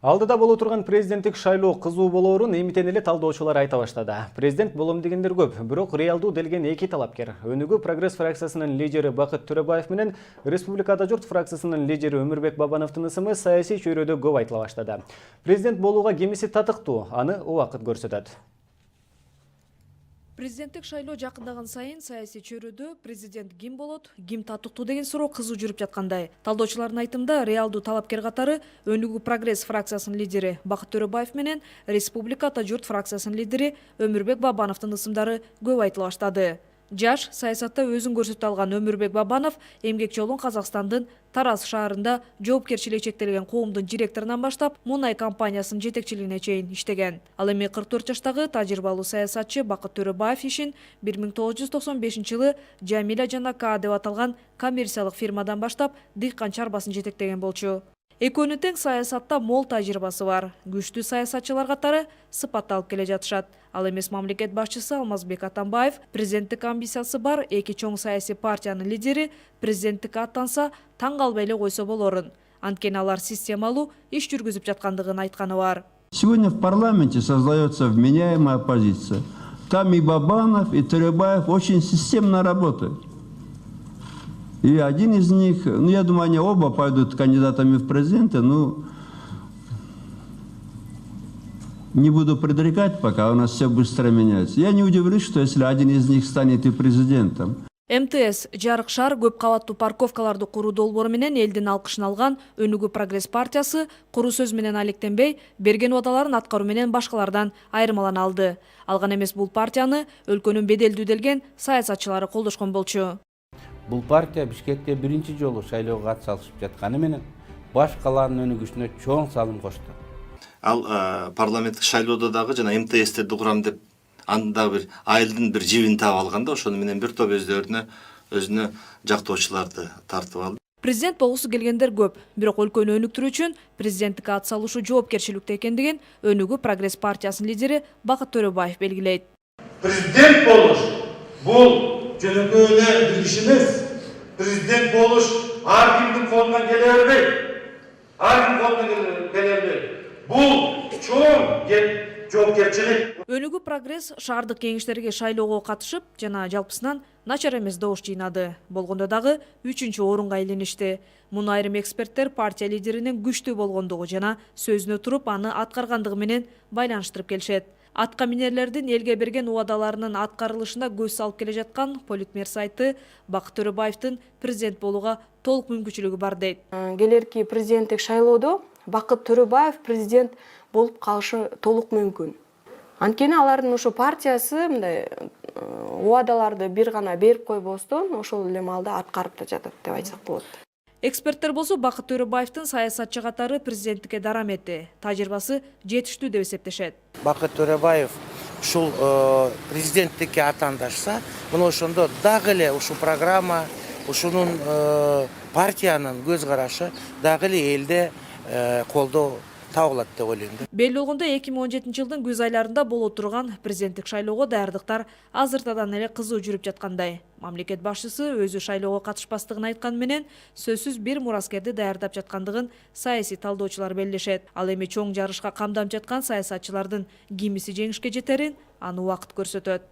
Алдыда боло турган президенттик шайлоо кызуу болоорун эмитен эле талдоочулар айта баштады. Президент болом дегендер көп, бирок реалдуу делген эки талапкер. Өнүгүү Прогресс фракциясынын лидери Бакыт Төрөбаев менен Республикада журт фракциясынын лидери Өмүрбек Бабановдун ысымы саясий чөйрөдө көп айтыла баштады. Президент болууга кимиси татыктуу, аны убакыт көрсөтөт. Президенттик шайлоо жакындаган сайын саясий чөйрөдө президент ким болот, ким татыктуу деген суроо кызуу жүрүп жаткандай. Талдоочулардын айтымында реалдуу талапкер катары Өнүгүү Прогресс фракциясынын лидери Бакыт Төрөбаев менен Республикада журт фракциясынын лидери Өмүрбек Бабановдун ысымдары көп айтыла баштады. Жаш саясатта өзүн көрсөтө алган Өмүрбек Бабанов эмгек жолун Казакстандын Тараз шаарында жоопкерчилиги чектелген коомдун директорунан баштап мунай компаниясынын жетекчилигине чейин иштеген. Ал эми 44 жаштагы тажрыйбалуу саясатчы Бакыт Төрөбаев ишин 1995-жылы Жамиля жана К деп аталган коммерциялык фирмадан баштап дыйкан чарбасын жетектеген болчу. Экөөнүн тең саясатта мол тажрыйбасы бар. Күчтүү саясатчылар катары сыпатталып келе жатышат. Ал эмес мамлекет башчысы Алмазбек Атамбаев президенттик амбициясы бар эки чоң саясий партиянын лидери президенттикке аттанса таң калбай эле койсо болорун. Анткени алар системалуу иш жүргүзүп жаткандыгын айтканы бар. Сегодня в парламенте создается вменяемая оппозиция. Там и Бабанов, и Төрөбаев очень системно работают. И один из них, я думаю, они оба пойдут кандидатами в президенты, не буду предрекать, пока у нас все быстро меняется. Я не удивлюсь, что если один из них станет и президентом. МТС жарык шаар көп кабаттуу парковкаларды куруу долбоору менен элдин алкышын алган Өнүгүү Прогресс партиясы куруу сөз менен алектенбей, берген убадаларын аткаруу менен башкалардан айырмалана алды. Алган эмес бул партияны өлкөнүн беделдүү делген саясатчылары колдошкон болчу. Бул партия Бишкекте биринчи жолу шайлоого ат салышып жатканы менен баш калаанын өнүгүшүнө чоң салым кошту. Ал парламенттик шайлоодо дагы жана МТСтерди курам деп анда бир айылдын бир жибин таап алганда ошону менен бир топ өзүнө жактоочуларды тартып алды. Президент болгусу келгендер көп, бирок өлкөнү өнүктүрүү үчүн президенттикке ат салышуу жоопкерчиликтүү экендигин Өнүгүү Прогресс партиясынын лидери Бакыт Төрөбаев белгилейт. Президент болуш бул жөнөкөй эле бир иш эмес. Президент болуш ар кимдин колунан келе бербейт. Бул чоң жоопкерчилик. Өнүгүү Прогресс шаардык кеңештерге шайлоого катышып жана жалпысынан начар эмес добуш жыйнады. Болгондо дагы 3-чү орунга айланышты. Муну айрым эксперттер партия лидеринин күчтүү болгондугу жана сөзүнө туруп аны аткаргандыгы менен байланыштырып келишет. Атка минерлердин элге берген убадаларынын аткарылышына көз салып келе жаткан Политмер сайты Бакыт Төрөбаевдин президент болууга толук мүмкүнчүлүгү бар дейт. Келерки президенттик шайлоодо Бакыт Төрөбаев президент болуп калышы толук мүмкүн. Анткени алардын ошо партиясы мындай убадаларды бир гана берип койбостон ошол эле маалда аткарып да жатат деп айтсак болот. Эксперттер болсо Бакыт Төрөбаевдин саясатчы катары президенттикке дарамети, тажрыйбасы жетиштүү деп эсептешет. Бакыт Төрөбаев ушул президенттикке атандашса, мына ошондо дагы эле ушул программа, ушунун партиянын көз карашы дагы эле элде колдоо табылат деп ойлойм. Белли болгондой 2017-жылдын күз айларында боло турган президенттик шайлоого даярдыктар азыртадан эле кызуу жүрүп жаткандай. Мамлекет башчысы өзү шайлоого катышпастыгын айткан менен сөзсүз бир мураскерди даярдап жаткандыгын саясий талдоочулар белгилешет. Ал эми чоң жарышка камданып жаткан саясатчылардын кимиси жеңишке жетерин аны убакыт көрсөтөт.